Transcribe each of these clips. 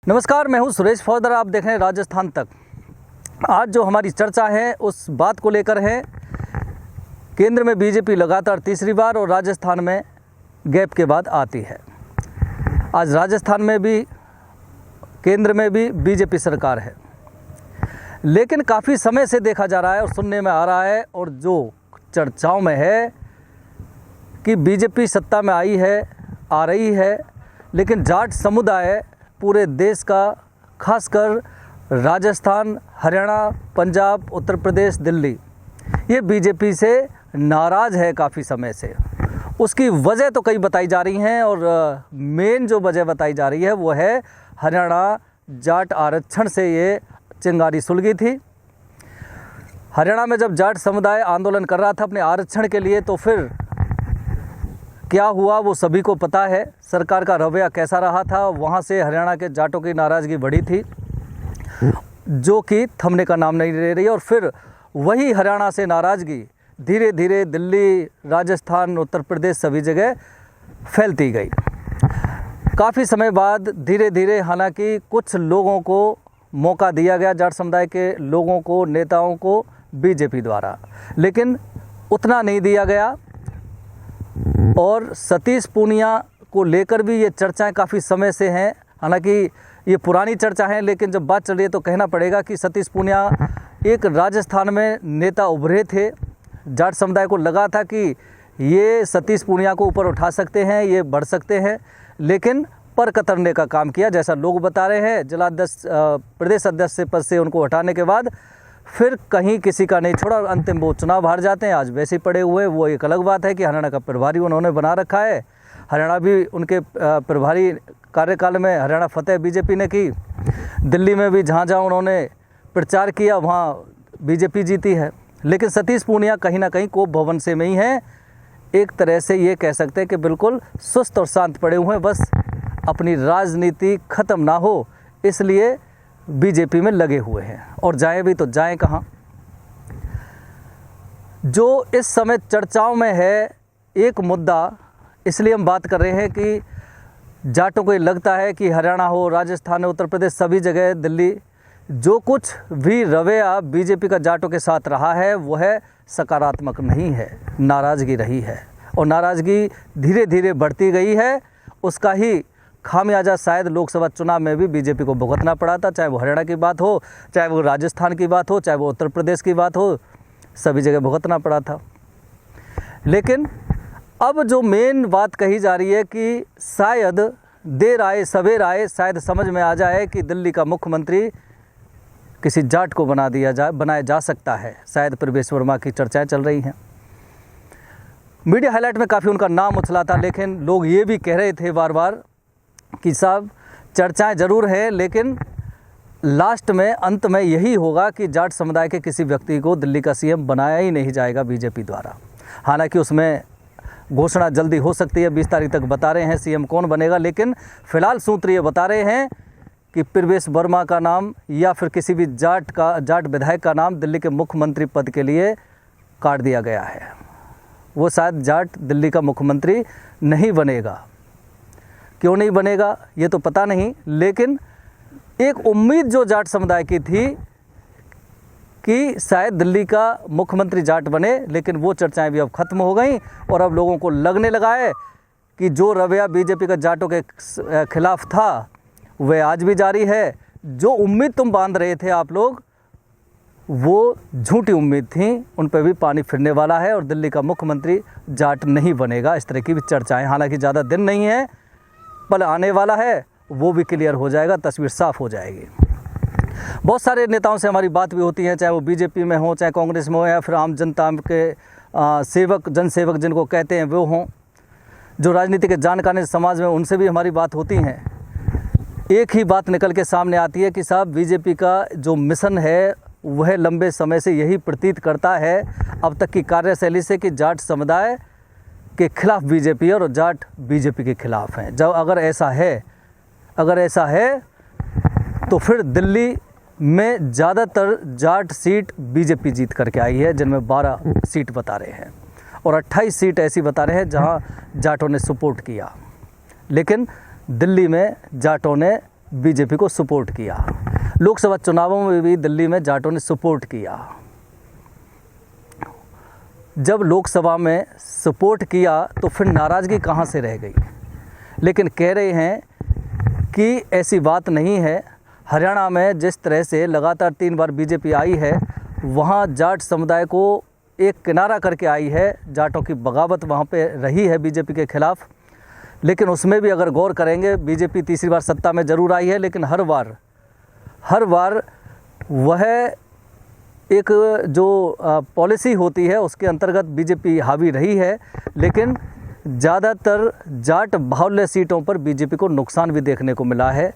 नमस्कार, मैं हूं सुरेश फौदर। आप देख रहे हैं राजस्थान तक। आज जो हमारी चर्चा है उस बात को लेकर है, केंद्र में बीजेपी लगातार तीसरी बार और राजस्थान में गैप के बाद आती है। आज राजस्थान में भी केंद्र में भी बीजेपी सरकार है, लेकिन काफ़ी समय से देखा जा रहा है और सुनने में आ रहा है और जो चर्चाओं में है कि बीजेपी सत्ता में आ रही है, लेकिन जाट समुदाय पूरे देश का, खासकर राजस्थान, हरियाणा, पंजाब, उत्तर प्रदेश, दिल्ली, ये बीजेपी से नाराज़ है काफ़ी समय से। उसकी वजह तो कई बताई जा रही हैं और मेन जो वजह बताई जा रही है वो है हरियाणा जाट आरक्षण से ये चिंगारी सुलगी थी। हरियाणा में जब जाट समुदाय आंदोलन कर रहा था अपने आरक्षण के लिए, तो फिर क्या हुआ वो सभी को पता है। सरकार का रवैया कैसा रहा था, वहाँ से हरियाणा के जाटों की नाराज़गी बढ़ी थी, जो कि थमने का नाम नहीं ले रही। और फिर वही हरियाणा से नाराज़गी धीरे धीरे दिल्ली, राजस्थान, उत्तर प्रदेश सभी जगह फैलती गई। काफ़ी समय बाद धीरे धीरे हालांकि कुछ लोगों को मौका दिया गया, जाट समुदाय के लोगों को, नेताओं को बीजेपी द्वारा, लेकिन उतना नहीं दिया गया। और सतीश पूनिया को लेकर भी ये चर्चाएं काफ़ी समय से हैं। हालांकि ये पुरानी चर्चा है, लेकिन जब बात चल रही है तो कहना पड़ेगा कि सतीश पूनिया एक राजस्थान में नेता उभरे थे। जाट समुदाय को लगा था कि ये सतीश पूनिया को ऊपर उठा सकते हैं, ये बढ़ सकते हैं, लेकिन पर कतरने का काम किया, जैसा लोग बता रहे हैं। जिलाध्यक्ष, प्रदेश अध्यक्ष पद से उनको हटाने के बाद फिर कहीं किसी का नहीं छोड़ा और अंतिम वो चुनाव हार जाते हैं। आज वैसे ही पड़े हुए, वो एक अलग बात है कि हरियाणा का प्रभारी उन्होंने बना रखा है। हरियाणा भी उनके प्रभारी कार्यकाल में हरियाणा फतेह बीजेपी ने की। दिल्ली में भी जहाँ जहाँ उन्होंने प्रचार किया वहाँ बीजेपी जीती है। लेकिन सतीश पूनिया कहीं ना कहीं कोप भवन से में ही हैं। एक तरह से ये कह सकते हैं कि बिल्कुल सुस्त और शांत पड़े हुए हैं, बस अपनी राजनीति ख़त्म ना हो इसलिए बीजेपी में लगे हुए हैं। और जाएं भी तो जाएं कहाँ। जो इस समय चर्चाओं में है एक मुद्दा, इसलिए हम बात कर रहे हैं कि जाटों को ये लगता है कि हरियाणा हो, राजस्थान हो, उत्तर प्रदेश, सभी जगह, दिल्ली, जो कुछ भी रवैया बीजेपी का जाटों के साथ रहा है वो है सकारात्मक नहीं है, नाराज़गी रही है। और नाराज़गी धीरे धीरे बढ़ती गई है। उसका ही खामियाजा शायद लोकसभा चुनाव में भी बीजेपी को भुगतना पड़ा था। चाहे वो हरियाणा की बात हो, चाहे वो राजस्थान की बात हो, चाहे वो उत्तर प्रदेश की बात हो, सभी जगह भुगतना पड़ा था। लेकिन अब जो मेन बात कही जा रही है कि शायद देर आए सवेर आए, शायद समझ में आ जाए कि दिल्ली का मुख्यमंत्री किसी जाट को बनाया जा सकता है। शायद प्रवेश वर्मा की चर्चाएं चल रही हैं। मीडिया हाईलाइट में काफ़ी उनका नाम उछला था, लेकिन लोग ये भी कह रहे थे बार बार कि साहब चर्चाएं ज़रूर है, लेकिन लास्ट में, अंत में यही होगा कि जाट समुदाय के किसी व्यक्ति को दिल्ली का सीएम बनाया ही नहीं जाएगा बीजेपी द्वारा। हालांकि उसमें घोषणा जल्दी हो सकती है, 20 तारीख तक बता रहे हैं सीएम कौन बनेगा, लेकिन फ़िलहाल सूत्र ये बता रहे हैं कि प्रवेश वर्मा का नाम या फिर किसी भी जाट विधायक का नाम दिल्ली के मुख्यमंत्री पद के लिए काट दिया गया है। वो शायद जाट दिल्ली का मुख्यमंत्री नहीं बनेगा। क्यों नहीं बनेगा ये तो पता नहीं, लेकिन एक उम्मीद जो जाट समुदाय की थी कि शायद दिल्ली का मुख्यमंत्री जाट बने, लेकिन वो चर्चाएं भी अब ख़त्म हो गई। और अब लोगों को लगने लगा है कि जो रवैया बीजेपी का जाटों के खिलाफ था वह आज भी जारी है। जो उम्मीद तुम बांध रहे थे आप लोग, वो झूठी उम्मीद थी, उन पर भी पानी फिरने वाला है और दिल्ली का मुख्यमंत्री जाट नहीं बनेगा। इस तरह की भी चर्चाएं, हालांकि ज़्यादा दिन नहीं है, पल आने वाला है, वो भी क्लियर हो जाएगा, तस्वीर साफ हो जाएगी। बहुत सारे नेताओं से हमारी बात भी होती है, चाहे वो बीजेपी में हो, चाहे कांग्रेस में हो, या फिर आम जनता के सेवक, जनसेवक जिनको कहते हैं वो हों, जो राजनीति के जानकार समाज में, उनसे भी हमारी बात होती हैं। एक ही बात निकल के सामने आती है कि साहब बीजेपी का जो मिशन है वह लंबे समय से यही प्रतीत करता है अब तक की कार्यशैली से कि जाट समुदाय के खिलाफ बीजेपी और जाट बीजेपी के खिलाफ हैं। जब अगर ऐसा है तो फिर दिल्ली में ज़्यादातर जाट सीट बीजेपी जीत करके आई है, जिनमें 12 सीट बता रहे हैं और 28 सीट ऐसी बता रहे हैं जहां जाटों ने सपोर्ट किया। लेकिन दिल्ली में जाटों ने बीजेपी को सपोर्ट किया। लोकसभा चुनावों में भी दिल्ली में जाटों ने सपोर्ट किया। जब लोकसभा में सपोर्ट किया तो फिर नाराज़गी कहाँ से रह गई। लेकिन कह रहे हैं कि ऐसी बात नहीं है। हरियाणा में जिस तरह से लगातार 3 बार बीजेपी आई है, वहाँ जाट समुदाय को एक किनारा करके आई है। जाटों की बगावत वहाँ पे रही है बीजेपी के खिलाफ। लेकिन उसमें भी अगर गौर करेंगे, बीजेपी तीसरी बार सत्ता में ज़रूर आई है, लेकिन हर बार वह एक जो पॉलिसी होती है उसके अंतर्गत बीजेपी हावी रही है। लेकिन ज़्यादातर जाट बाहुल्य सीटों पर बीजेपी को नुकसान भी देखने को मिला है।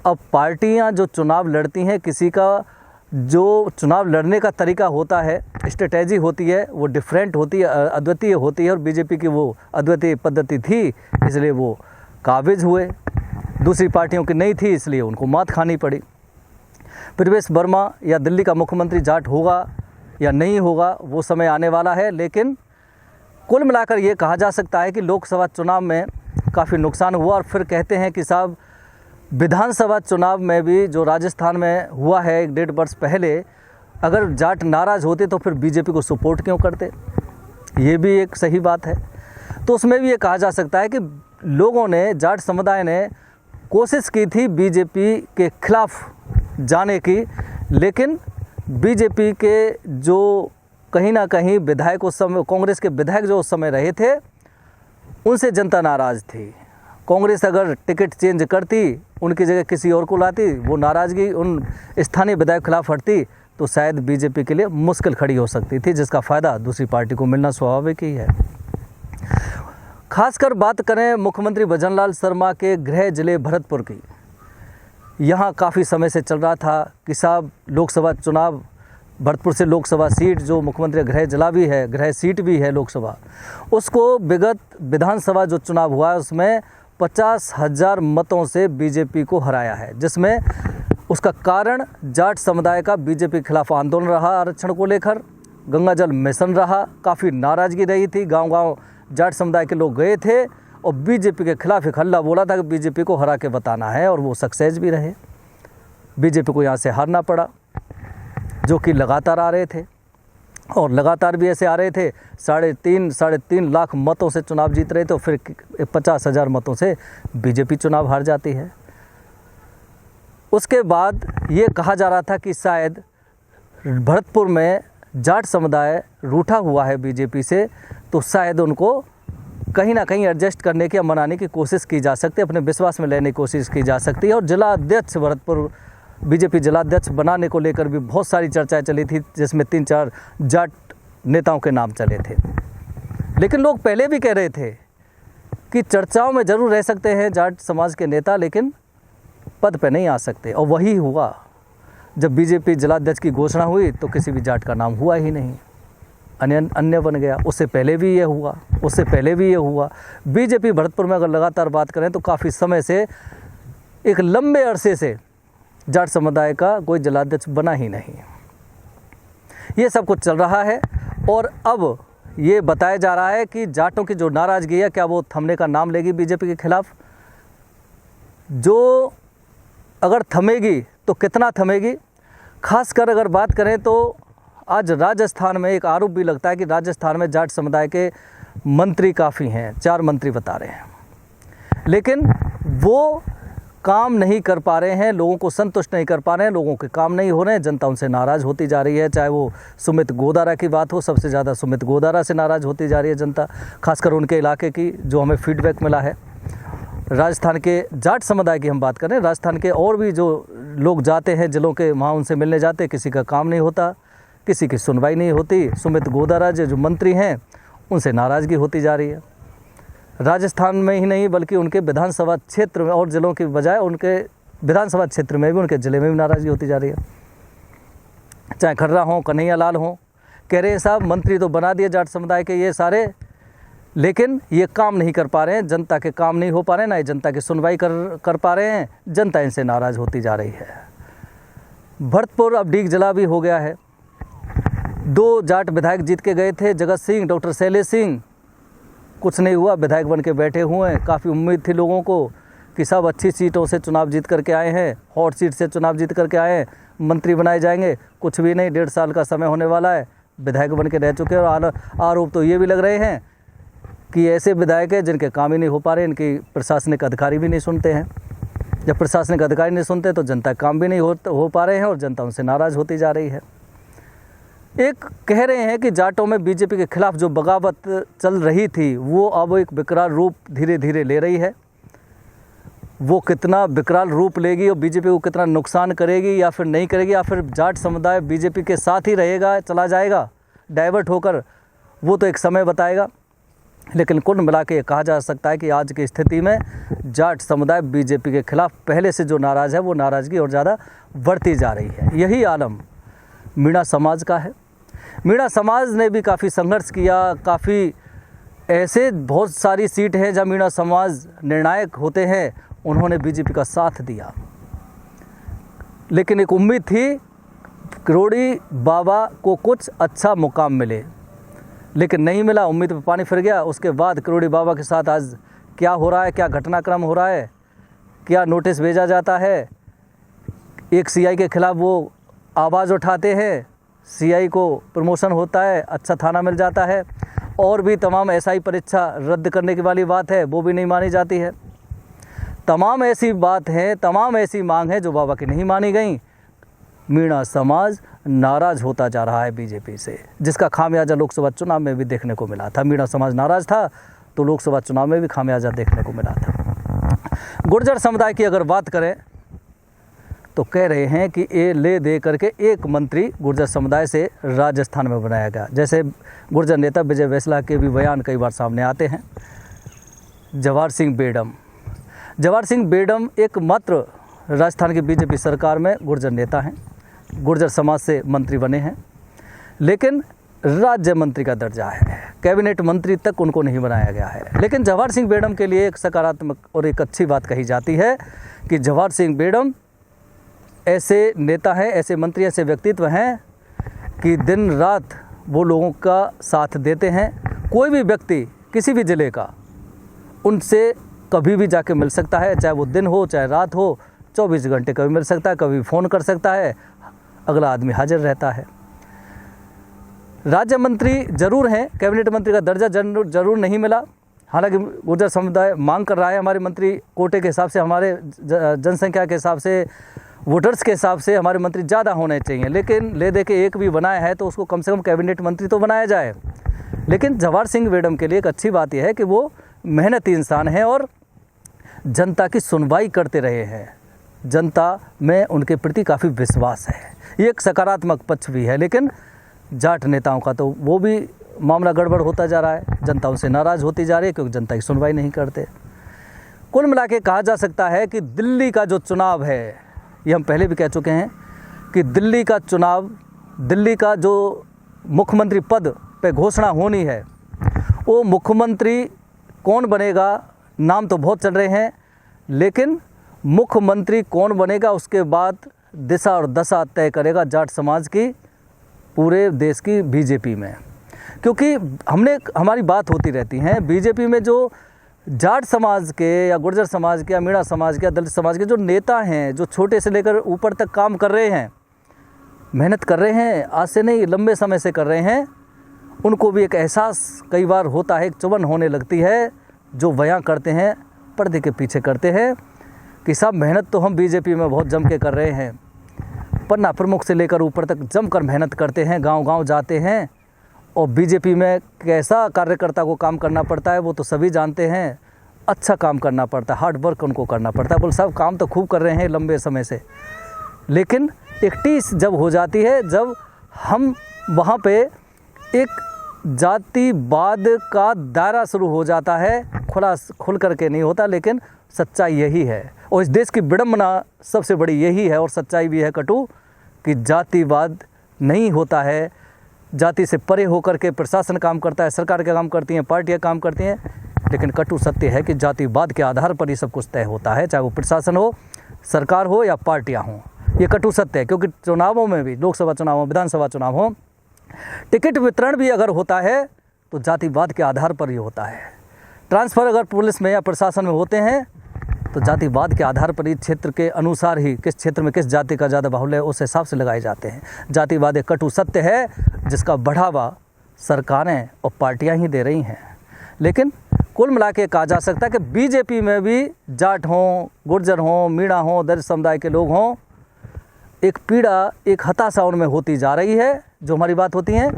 अब पार्टियां जो चुनाव लड़ती हैं, किसी का जो चुनाव लड़ने का तरीका होता है, स्ट्रेटजी होती है, वो डिफरेंट होती है, अद्वितीय होती है। और बीजेपी की वो अद्वितीय पद्धति थी, इसलिए वो काबिज हुए। दूसरी पार्टियों की नहीं थी, इसलिए उनको मात खानी पड़ी। प्रवेश वर्मा या दिल्ली का मुख्यमंत्री जाट होगा या नहीं होगा, वो समय आने वाला है। लेकिन कुल मिलाकर ये कहा जा सकता है कि लोकसभा चुनाव में काफ़ी नुकसान हुआ। और फिर कहते हैं कि साहब, विधानसभा चुनाव में भी जो राजस्थान में हुआ है 1-1.5 वर्ष पहले, अगर जाट नाराज़ होते तो फिर बीजेपी को सपोर्ट क्यों करते। ये भी एक सही बात है। तो उसमें भी ये कहा जा सकता है कि लोगों ने, जाट समुदाय ने कोशिश की थी बीजेपी के खिलाफ जाने की, लेकिन बीजेपी के जो कहीं ना कहीं विधायक उस समय, कांग्रेस के विधायक जो उस समय रहे थे, उनसे जनता नाराज़ थी। कांग्रेस अगर टिकट चेंज करती, उनकी जगह किसी और को लाती, वो नाराज़गी उन स्थानीय विधायक के खिलाफ हटती, तो शायद बीजेपी के लिए मुश्किल खड़ी हो सकती थी, जिसका फ़ायदा दूसरी पार्टी को मिलना स्वाभाविक ही है। खासकर बात करें मुख्यमंत्री भजनलाल शर्मा के गृह जिले भरतपुर की, यहाँ काफ़ी समय से चल रहा था कि साहब लोकसभा चुनाव, भरतपुर से लोकसभा सीट जो मुख्यमंत्री गृह जिला भी है, गृह सीट भी है लोकसभा, उसको विगत विधानसभा जो चुनाव हुआ है उसमें 50,000 मतों से बीजेपी को हराया है, जिसमें उसका कारण जाट समुदाय का बीजेपी के खिलाफ आंदोलन रहा। आरक्षण को लेकर गंगा जल मिशन रहा, काफ़ी नाराज़गी रही थी। गांव-गांव जाट समुदाय के लोग गए थे और बीजेपी के खिलाफ एक हल्ला बोला था कि बीजेपी को हरा के बताना है, और वो सक्सेस भी रहे। बीजेपी को यहाँ से हारना पड़ा, जो कि लगातार आ रहे थे, और लगातार भी ऐसे आ रहे थे। 3.5 लाख मतों से चुनाव जीत रहे थे, तो फिर 50,000 मतों से बीजेपी चुनाव हार जाती है। उसके बाद ये कहा जा रहा था कि शायद भरतपुर में जाट समुदाय रूठा हुआ है बीजेपी से, तो शायद उनको कहीं ना कहीं एडजस्ट करने की या मनाने की कोशिश की जा सकती है, अपने विश्वास में लेने की कोशिश की जा सकती है। और जिला अध्यक्ष भरतपुर, बीजेपी जिलाध्यक्ष बनाने को लेकर भी बहुत सारी चर्चाएं चली थी, जिसमें 3-4 जाट नेताओं के नाम चले थे। लेकिन लोग पहले भी कह रहे थे कि चर्चाओं में ज़रूर रह सकते हैं जाट समाज के नेता, लेकिन पद पे नहीं आ सकते। और वही हुआ, जब बीजेपी जिलाध्यक्ष की घोषणा हुई तो किसी भी जाट का नाम हुआ ही नहीं, अन्य बन गया। उससे पहले भी ये हुआ। बीजेपी भरतपुर में अगर लगातार बात करें तो काफ़ी समय से, एक लंबे अरसे से जाट समुदाय का कोई जिलाध्यक्ष बना ही नहीं। ये सब कुछ चल रहा है, और अब ये बताया जा रहा है कि जाटों की जो नाराज़गी है, क्या वो थमने का नाम लेगी बीजेपी के खिलाफ। जो अगर थमेगी तो कितना थमेगी। खासकर अगर बात करें तो आज राजस्थान में एक आरोप भी लगता है कि राजस्थान में जाट समुदाय के मंत्री काफ़ी हैं, 4 मंत्री बता रहे हैं, लेकिन वो काम नहीं कर पा रहे हैं, लोगों को संतुष्ट नहीं कर पा रहे हैं, लोगों के काम नहीं हो रहे हैं, जनता उनसे नाराज़ होती जा रही है। चाहे वो सुमित गोदारा की बात हो, सबसे ज़्यादा सुमित गोदारा से नाराज़ होती जा रही है जनता, खासकर उनके इलाके की, जो हमें फीडबैक मिला है। राजस्थान के जाट समुदाय की हम बात करें, राजस्थान के और भी जो लोग जाते हैं जिलों के, वहाँ उनसे मिलने जाते, किसी का काम नहीं होता, किसी की सुनवाई नहीं होती। सुमित गोदारा जो मंत्री हैं, उनसे नाराज़गी होती जा रही है। राजस्थान में ही नहीं बल्कि उनके विधानसभा क्षेत्र में और ज़िलों के बजाय उनके विधानसभा क्षेत्र में भी, उनके ज़िले में भी नाराज़गी होती जा रही है। चाहे खर्रा हो, कन्हैया लाल हो, कह रहे हैं साहब मंत्री तो बना दिए जाट समुदाय के ये सारे, लेकिन ये काम नहीं कर पा रहे हैं, जनता के काम नहीं हो पा रहे हैं, ना ही जनता की सुनवाई कर पा रहे हैं। जनता इनसे नाराज़ होती जा रही है। भरतपुर अब डीग जिला भी हो गया है। 2 जाट विधायक जीत के गए थे, जगत सिंह, डॉक्टर शैलेश सिंह, कुछ नहीं हुआ, विधायक बन के बैठे हुए हैं। काफ़ी उम्मीद थी लोगों को कि सब अच्छी सीटों से चुनाव जीत करके आए हैं, हॉट सीट से चुनाव जीत करके आए हैं, मंत्री बनाए जाएंगे। कुछ भी नहीं, 1.5 साल का समय होने वाला है, विधायक बन के रह चुके हैं। और आरोप तो ये भी लग रहे हैं कि ऐसे विधायक हैं जिनके काम ही नहीं हो पा रहे, इनकी प्रशासनिक अधिकारी भी नहीं सुनते हैं। जब प्रशासनिक अधिकारी नहीं सुनते तो जनता के काम भी नहीं हो पा रहे हैं और जनता उनसे नाराज़ होती जा रही है। एक कह रहे हैं कि जाटों में बीजेपी के खिलाफ जो बगावत चल रही थी वो अब एक विकराल रूप धीरे धीरे ले रही है। वो कितना विकराल रूप लेगी और बीजेपी को कितना नुकसान करेगी या फिर नहीं करेगी, या फिर जाट समुदाय बीजेपी के साथ ही रहेगा, चला जाएगा डाइवर्ट होकर, वो तो एक समय बताएगा। लेकिन कुल मिला के कहा जा सकता है कि आज की स्थिति में जाट समुदाय बीजेपी के खिलाफ पहले से जो नाराज़ है वो नाराज़गी और ज़्यादा बढ़ती जा रही है। यही आलम मीणा समाज का है। मीणा समाज ने भी काफ़ी संघर्ष किया, काफ़ी ऐसे बहुत सारी सीट हैं जहाँ मीणा समाज निर्णायक होते हैं, उन्होंने बीजेपी का साथ दिया। लेकिन एक उम्मीद थी किरोड़ी बाबा को कुछ अच्छा मुकाम मिले, लेकिन नहीं मिला, उम्मीद पे पानी फिर गया। उसके बाद किरोड़ी बाबा के साथ आज क्या हो रहा है, क्या घटनाक्रम हो रहा है, क्या नोटिस भेजा जाता है। एक सीआई के खिलाफ वो आवाज़ उठाते हैं, सीआई को प्रमोशन होता है, अच्छा थाना मिल जाता है, और भी तमाम एसआई परीक्षा रद्द करने की वाली बात है, वो भी नहीं मानी जाती है। तमाम ऐसी बात है, तमाम ऐसी मांग है जो बाबा की नहीं मानी गई। मीणा समाज नाराज़ होता जा रहा है बीजेपी से, जिसका खामियाजा लोकसभा चुनाव में भी देखने को मिला था। मीणा समाज नाराज़ था तो लोकसभा चुनाव में भी खामियाजा देखने को मिला था। गुर्जर समुदाय की अगर बात करें तो कह रहे हैं कि ये ले दे करके एक मंत्री गुर्जर समुदाय से राजस्थान में बनाया गया। जैसे गुर्जर नेता विजय वैसला के भी बयान कई बार सामने आते हैं। जवाहर सिंह बेडम एकमात्र राजस्थान की बीजेपी सरकार में गुर्जर नेता हैं, गुर्जर समाज से मंत्री बने हैं, लेकिन राज्य मंत्री का दर्जा है, कैबिनेट मंत्री तक उनको नहीं बनाया गया है। लेकिन जवाहर सिंह बेडम के लिए एक सकारात्मक और एक अच्छी बात कही जाती है कि जवाहर सिंह बेडम ऐसे नेता हैं, ऐसे मंत्री, ऐसे व्यक्तित्व हैं कि दिन रात वो लोगों का साथ देते हैं। कोई भी व्यक्ति किसी भी ज़िले का उनसे कभी भी जाके मिल सकता है, चाहे वो दिन हो चाहे रात हो, 24 घंटे कभी मिल सकता है, कभी फ़ोन कर सकता है, अगला आदमी हाजिर रहता है। राज्य मंत्री जरूर हैं, कैबिनेट मंत्री का दर्जा जरूर नहीं मिला। हालांकि गुर्जर समुदाय मांग कर रहा है, हमारे मंत्री कोटे के हिसाब से, हमारे जनसंख्या के हिसाब से, वोटर्स के हिसाब से हमारे मंत्री ज़्यादा होने चाहिए। लेकिन ले दे के एक भी बनाया है तो उसको कम से कम कैबिनेट मंत्री तो बनाया जाए। लेकिन जवाहर सिंह बेडम के लिए एक अच्छी बात यह है कि वो मेहनती इंसान हैं और जनता की सुनवाई करते रहे हैं। जनता में उनके प्रति काफ़ी विश्वास है, ये एक सकारात्मक पक्ष भी है। लेकिन जाट नेताओं का तो वो भी मामला गड़बड़ होता जा रहा है, जनता उनसे नाराज़ होती जा रही है क्योंकि जनता की सुनवाई नहीं करते। कुल मिला के कहा जा सकता है कि दिल्ली का जो चुनाव है, ये हम पहले भी कह चुके हैं कि दिल्ली का चुनाव, दिल्ली का जो मुख्यमंत्री पद पे घोषणा होनी है, वो मुख्यमंत्री कौन बनेगा, नाम तो बहुत चल रहे हैं, लेकिन मुख्यमंत्री कौन बनेगा उसके बाद दिशा और दशा तय करेगा जाट समाज की, पूरे देश की बीजेपी में। क्योंकि हमारी बात होती रहती है बीजेपी में जो जाट समाज के या गुर्जर समाज के या मीणा समाज के या दलित समाज के जो नेता हैं, जो छोटे से लेकर ऊपर तक काम कर रहे हैं, मेहनत कर रहे हैं, आज से नहीं लंबे समय से कर रहे हैं, उनको भी एक एहसास कई बार होता है, एक चुभन होने लगती है जो बयां करते हैं, पर्दे के पीछे करते हैं कि सब मेहनत तो हम बीजेपी में बहुत जम के कर रहे हैं, पन्ना प्रमुख से लेकर ऊपर तक जमकर मेहनत करते हैं, गांव-गांव जाते हैं, और बीजेपी में कैसा कार्यकर्ता को काम करना पड़ता है वो तो सभी जानते हैं। अच्छा काम करना पड़ता है, हार्ड वर्क उनको करना पड़ता है। बोल सब काम तो खूब कर रहे हैं लंबे समय से, लेकिन एक टीस जब हो जाती है, जब हम वहाँ पे एक जातिवाद का दायरा शुरू हो जाता है, खुल करके नहीं होता। लेकिन सच्चाई यही है और इस देश की विडंबना सबसे बड़ी यही है और सच्चाई भी है कटु कि जातिवाद नहीं होता है। जाति से परे होकर के प्रशासन काम करता है, सरकार के काम करती हैं, पार्टियां काम करती हैं, लेकिन कटु सत्य है कि जातिवाद के आधार पर ही सब कुछ तय होता है, चाहे वो प्रशासन हो, सरकार हो या पार्टियां हों। ये कटु सत्य है क्योंकि चुनावों में भी, लोकसभा चुनाव हो, विधानसभा चुनाव हो, टिकट वितरण भी अगर होता है तो जातिवाद के आधार पर ही होता है। ट्रांसफ़र अगर पुलिस में या प्रशासन में होते हैं तो जातिवाद के आधार पर ही क्षेत्र के अनुसार ही किस क्षेत्र में किस जाति का ज़्यादा बाहुल्य है उस हिसाब से लगाए जाते हैं। जातिवाद एक कटु सत्य है जिसका बढ़ावा सरकारें और पार्टियां ही दे रही हैं। लेकिन कुल मिला के कहा जा सकता है कि बीजेपी में भी जाट हों, गुर्जर हों, मीणा हों, दलित समुदाय के लोग हों, एक पीड़ा, एक हताशा उनमें होती जा रही है जो हमारी बात होती है,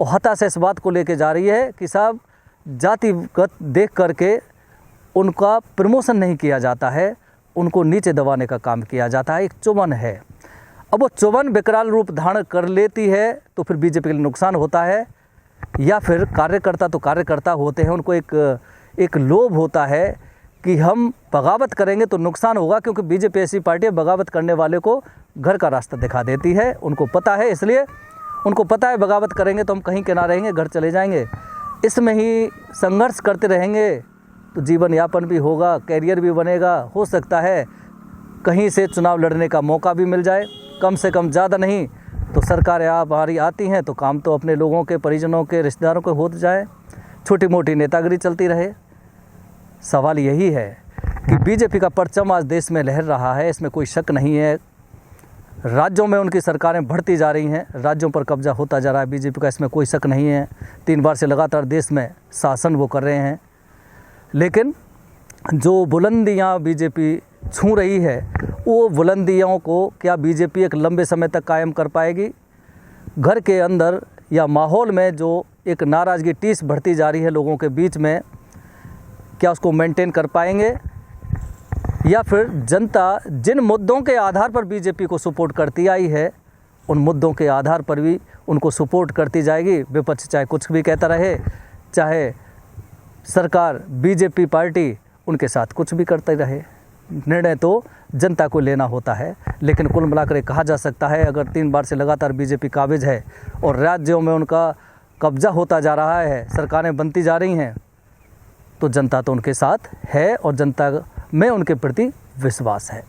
और हताशा इस बात को लेके जा रही है कि साहब जातिगत देख करके उनका प्रमोशन नहीं किया जाता है, उनको नीचे दबाने का काम किया जाता है। एक चुभन है। अब वो चुभन विकराल रूप धारण कर लेती है तो फिर बीजेपी के लिए नुकसान होता है, या फिर कार्यकर्ता तो कार्यकर्ता होते हैं, उनको एक लोभ होता है कि हम बगावत करेंगे तो नुकसान होगा, क्योंकि बीजेपी ऐसी पार्टी है बगावत करने वाले को घर का रास्ता दिखा देती है। उनको पता है, इसलिए उनको पता है बगावत करेंगे तो हम कहीं के ना रहेंगे, घर चले जाएंगे। इसमें ही संघर्ष करते रहेंगे तो जीवन यापन भी होगा, कैरियर भी बनेगा, हो सकता है कहीं से चुनाव लड़ने का मौका भी मिल जाए, कम से कम ज़्यादा नहीं तो सरकारें हमारी आती हैं तो काम तो अपने लोगों के, परिजनों के, रिश्तेदारों के हो जाए, छोटी मोटी नेतागिरी चलती रहे। सवाल यही है कि बीजेपी का परचम आज देश में लहर रहा है, इसमें कोई शक नहीं है। राज्यों में उनकी सरकारें बढ़ती जा रही हैं, राज्यों पर कब्जा होता जा रहा है बीजेपी का, इसमें कोई शक नहीं है। 3 बार से लगातार देश में शासन वो कर रहे हैं। लेकिन जो बुलंदियां बीजेपी छू रही है, वो बुलंदियों को क्या बीजेपी एक लंबे समय तक कायम कर पाएगी? घर के अंदर या माहौल में जो एक नाराज़गी टीस बढ़ती जा रही है लोगों के बीच में, क्या उसको मेंटेन कर पाएंगे? या फिर जनता जिन मुद्दों के आधार पर बीजेपी को सपोर्ट करती आई है, उन मुद्दों के आधार पर भी उनको सपोर्ट करती जाएगी? विपक्ष चाहे कुछ भी कहता रहे, चाहे सरकार, बीजेपी पार्टी उनके साथ कुछ भी करते रहे, निर्णय तो जनता को लेना होता है। लेकिन कुल मिलाकर कहा जा सकता है, अगर 3 बार से लगातार बीजेपी काबिज है और राज्यों में उनका कब्जा होता जा रहा है, सरकारें बनती जा रही हैं, तो जनता तो उनके साथ है और जनता में उनके प्रति विश्वास है।